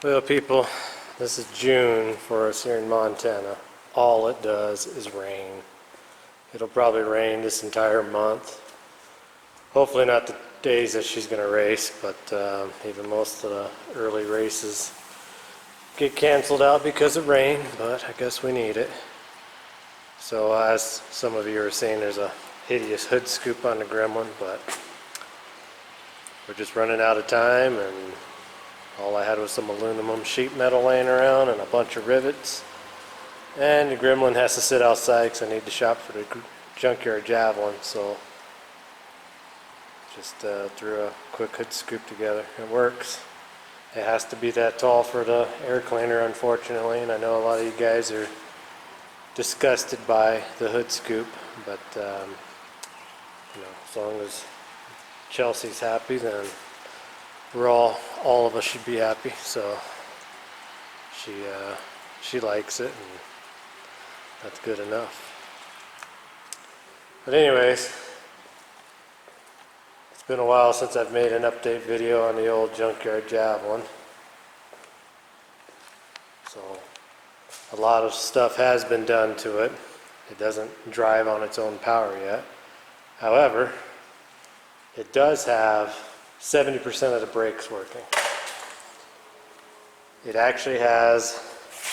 Well, people, this is June for us here in Montana. All it does is rain. It'll probably rain this entire month. Hopefully not the days that she's going to race, but even most of the early races get canceled out because of rain, but I guess we need it. So as some of you are saying, there's a hideous hood scoop on the Gremlin, but we're just running out of time, and all I had was some aluminum sheet metal laying around and a bunch of rivets. And the Gremlin has to sit outside because I need to shop for the Junkyard Javelin, so just threw a quick hood scoop together. It works. It has to be that tall for the air cleaner, unfortunately, and I know a lot of you guys are disgusted by the hood scoop, but you know, as long as Chelsea's happy, then we're all of us should be happy. So she likes it, and that's good enough. But anyways, it's been a while since I've made an update video on the old Junkyard Javelin. So a lot of stuff has been done to it. It doesn't drive on its own power yet. However, it does have 70% of the brakes working. It actually has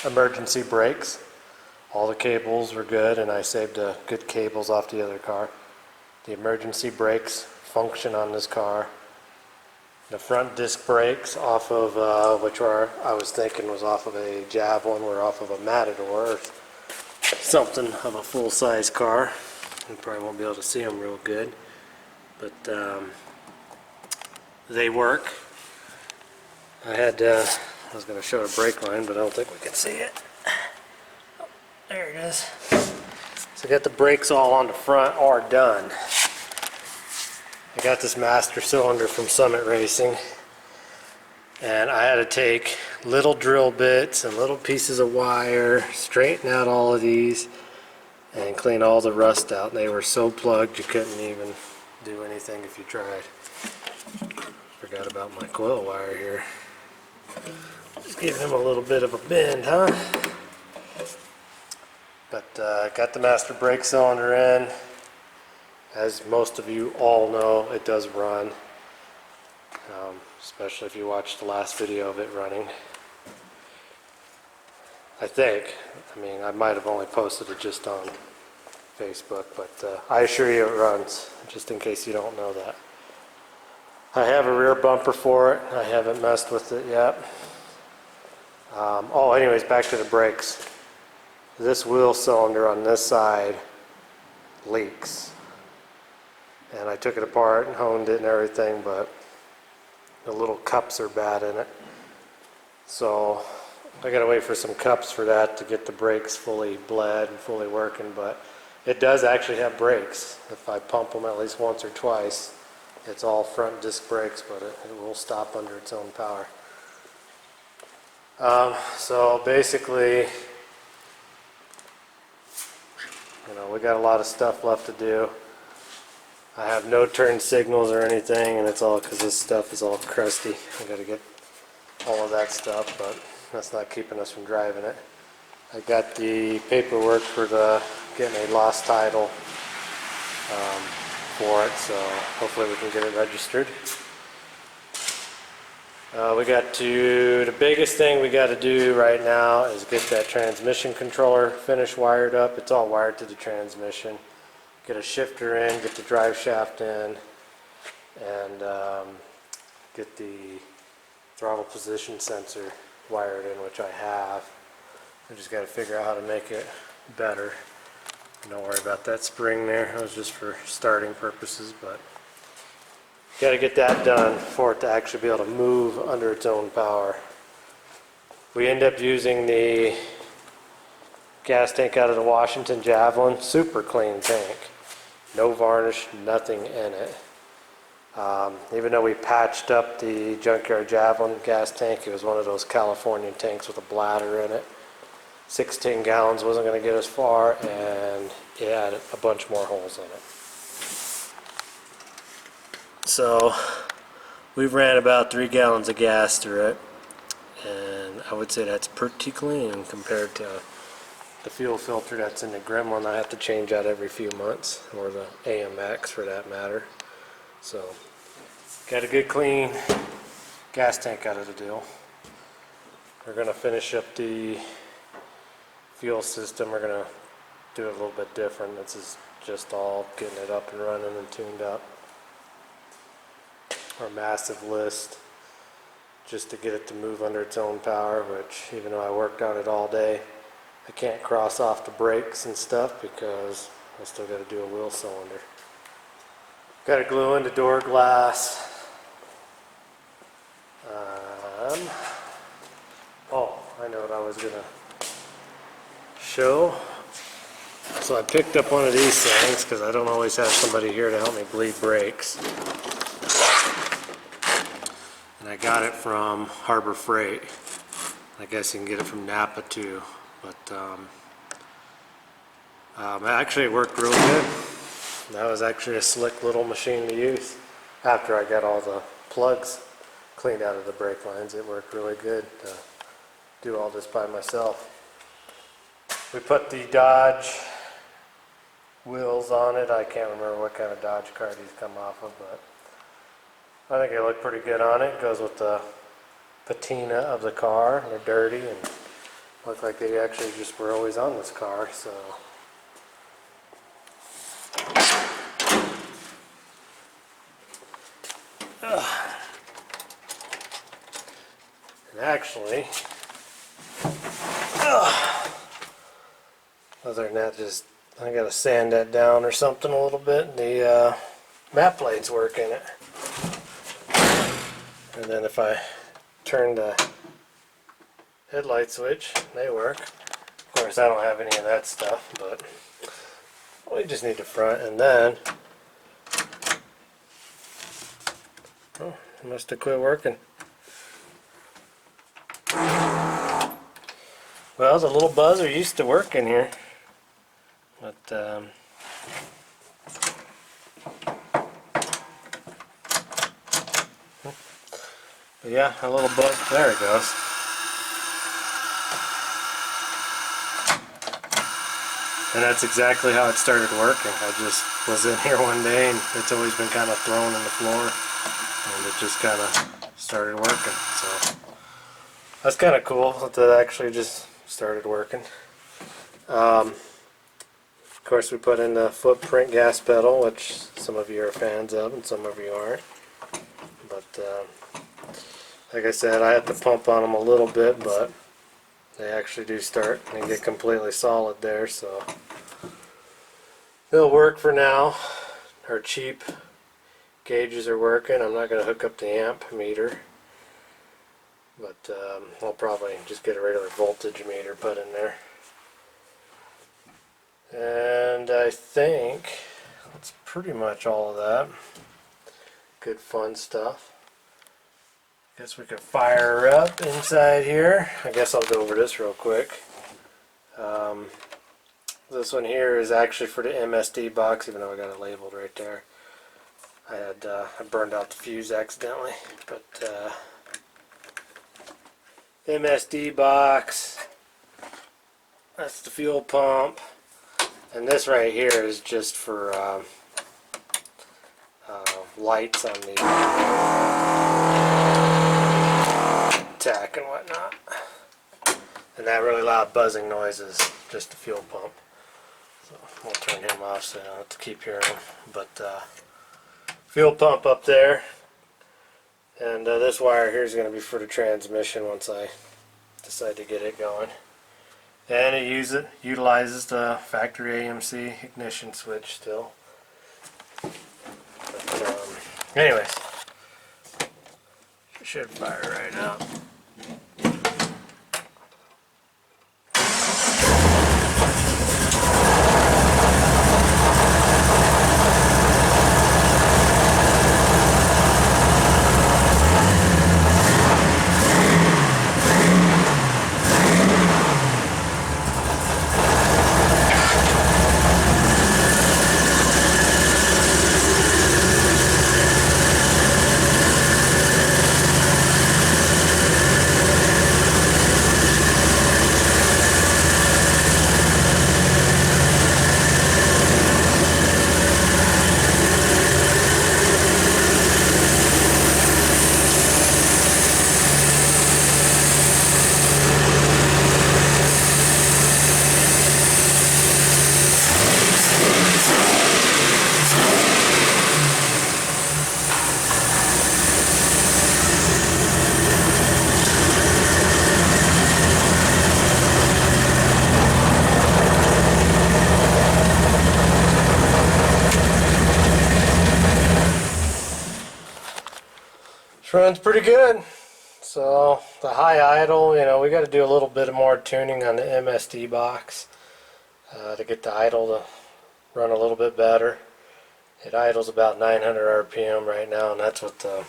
emergency brakes. All the cables were good, and I saved good cables off the other car. The emergency brakes function on this car. The front disc brakes off of, which I was thinking was off of a Javelin, were off of a Matador or something of a full-size car. You probably won't be able to see them real good, but they work. I was going to show a brake line, but I don't think we can see it. Oh, there it is. So I got the brakes all on the front or done. I got this master cylinder from Summit Racing, and I had to take little drill bits and little pieces of wire, straighten out all of these, and clean all the rust out. They were so plugged you couldn't even do anything if you tried. Forgot about my coil wire here. Just give him a little bit of a bend, huh? But got the master brake cylinder in. As most of you all know, it does run, especially if you watched the last video of it running. I think. I mean, I might have only posted it just on Facebook, but I assure you it runs, just in case you don't know that. I have a rear bumper for it. I haven't messed with it yet. Oh, anyways, back to the brakes. This wheel cylinder on this side leaks. And I took it apart and honed it and everything, but the little cups are bad in it. So I gotta wait for some cups for that to get the brakes fully bled and fully working, but it does actually have brakes. If I pump them at least once or twice, it's all front disc brakes, but it will stop under its own power. So basically, you know, we got a lot of stuff left to do. I have no turn signals or anything, and it's all because this stuff is all crusty. I got to get all of that stuff, but that's not keeping us from driving it. I got the paperwork for getting a lost title for it, so hopefully we can get it registered. The biggest thing we got to do right now is get that transmission controller finished wired up. It's all wired to the transmission. Get a shifter in, get the drive shaft in, and get the throttle position sensor wired in, which I have. I just got to figure out how to make it better. Don't worry about that spring there. That was just for starting purposes, but got to get that done for it to actually be able to move under its own power. We end up using the gas tank out of the Washington Javelin. Super clean tank. No varnish, nothing in it. Even though we patched up the Junkyard Javelin gas tank, it was one of those California tanks with a bladder in it. 16 gallons wasn't going to get us far, and it had a bunch more holes in it. So we ran about 3 gallons of gas through it, and I would say that's pretty clean compared to the fuel filter that's in the Gremlin. I have to change out every few months, or the AMX for that matter. So got a good clean gas tank out of the deal. We're going to finish up the fuel system. We're going to do it a little bit different. This is just all getting it up and running and tuned up. Our massive list, just to get it to move under its own power, which even though I worked on it all day, I can't cross off the brakes and stuff because I still got to do a wheel cylinder. Got to glue in the door glass. Oh, I know what I was going to show. So I picked up one of these things because I don't always have somebody here to help me bleed brakes. And I got it from Harbor Freight. I guess you can get it from Napa too. But actually it worked really good. That was actually a slick little machine to use. After I got all the plugs cleaned out of the brake lines, it worked really good to do all this by myself. We put the Dodge wheels on it. I can't remember what kind of Dodge car these come off of, but I think they look pretty good on it. It goes with the patina of the car. They're dirty and look like they actually just were always on this car, so. And actually, other than that, just I gotta sand that down or something a little bit. The map plates work in it, and then if I turn the headlight switch, they work. Of course, I don't have any of that stuff, but we just need the front, and then oh, it must have quit working. Well, the little buzzer used to work in here, but yeah, a little buzz. There it goes. And that's exactly how it started working. I just was in here one day and it's always been kind of thrown on the floor, and it just kind of started working. So that's kind of cool that it actually just started working. Of course, we put in the footprint gas pedal, which some of you are fans of and some of you aren't. But like I said, I have to pump on them a little bit, but they actually do start and get completely solid there, so they'll work for now. Our cheap gauges are working. I'm not going to hook up the amp meter, but I'll probably just get a regular voltage meter put in there. And I think that's pretty much all of that. Good fun stuff. Guess we could fire her up inside here. I guess I'll go over this real quick. This one here is actually for the MSD box, even though I got it labeled right there. I burned out the fuse accidentally, but MSD box. That's the fuel pump, and this right here is just for lights on the tack and whatnot. And that really loud buzzing noise is just the fuel pump. So we'll turn him off so I don't have to keep hearing him. But fuel pump up there, and this wire here is going to be for the transmission once I decide to get it going. And it utilizes the factory AMC ignition switch still. But, anyways, it should fire right up. This runs pretty good. So the high idle, we got to do a little bit more tuning on the MSD box to get the idle to run a little bit better. It idles about 900 RPM right now, and that's what the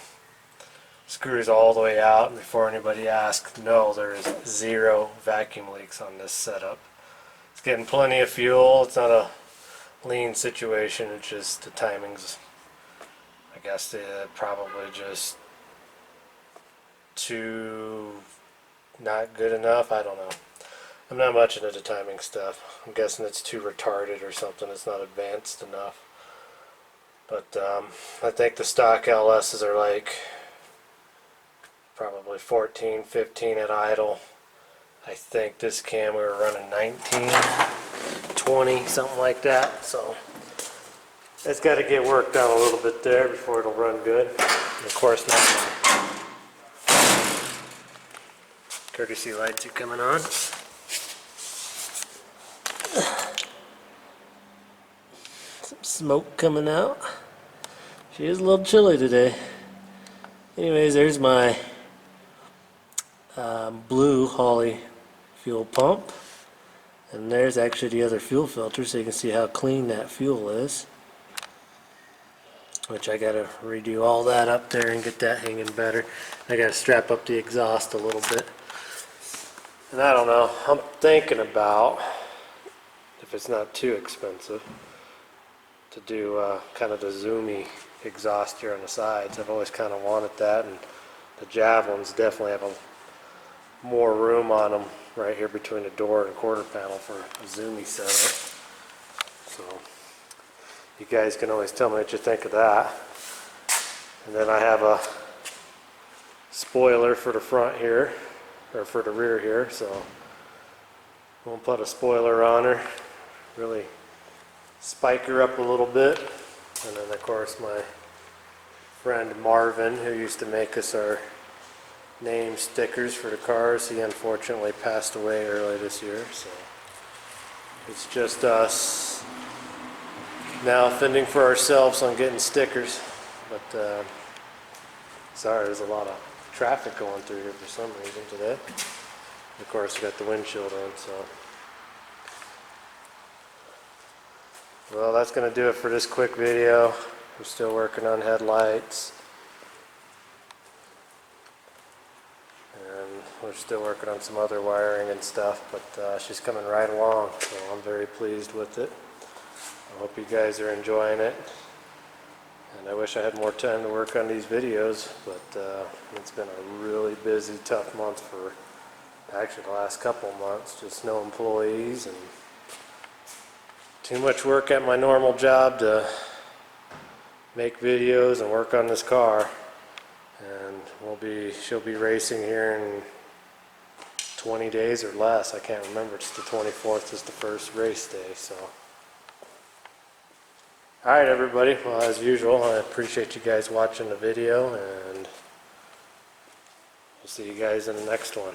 screws all the way out. And before anybody asks, no, there is 0 vacuum leaks on this setup. It's getting plenty of fuel. It's not a lean situation. It's just the timing's, I guess, probably just too not good enough. I don't know. I'm not much into the timing stuff. I'm guessing it's too retarded or something. It's not advanced enough. But I think the stock LSs are like probably 14, 15 at idle. I think this cam we were running 19, 20, something like that. So it's got to get worked on a little bit there before it'll run good. And of course, now courtesy lights are coming on. Some smoke coming out. She is a little chilly today. Anyways, there's my blue Holley fuel pump. And there's actually the other fuel filter, so you can see how clean that fuel is. Which I gotta redo all that up there and get that hanging better. I gotta strap up the exhaust a little bit. And I don't know, I'm thinking about, if it's not too expensive, to do kind of the zoomy exhaust here on the sides. I've always kind of wanted that, and the Javelins definitely have more room on them right here between the door and quarter panel for a zoomy setup. So you guys can always tell me what you think of that. And then I have a spoiler for the front here, or for the rear here, so we'll put a spoiler on her, really spike her up a little bit. And then of course my friend Marvin, who used to make us our name stickers for the cars, he unfortunately passed away early this year, so it's just us now fending for ourselves on getting stickers. But sorry, there's a lot of traffic going through here for some reason today. Of course, we got the windshield on, so. Well, that's going to do it for this quick video. We're still working on headlights. And we're still working on some other wiring and stuff, but she's coming right along, so I'm very pleased with it. I hope you guys are enjoying it. And I wish I had more time to work on these videos, but it's been a really busy, tough month for actually the last couple months. Just no employees and too much work at my normal job to make videos and work on this car. And she'll be racing here in 20 days or less. I can't remember. It's the 24th is the first race day, so. Alright everybody, well as usual I appreciate you guys watching the video, and we'll see you guys in the next one.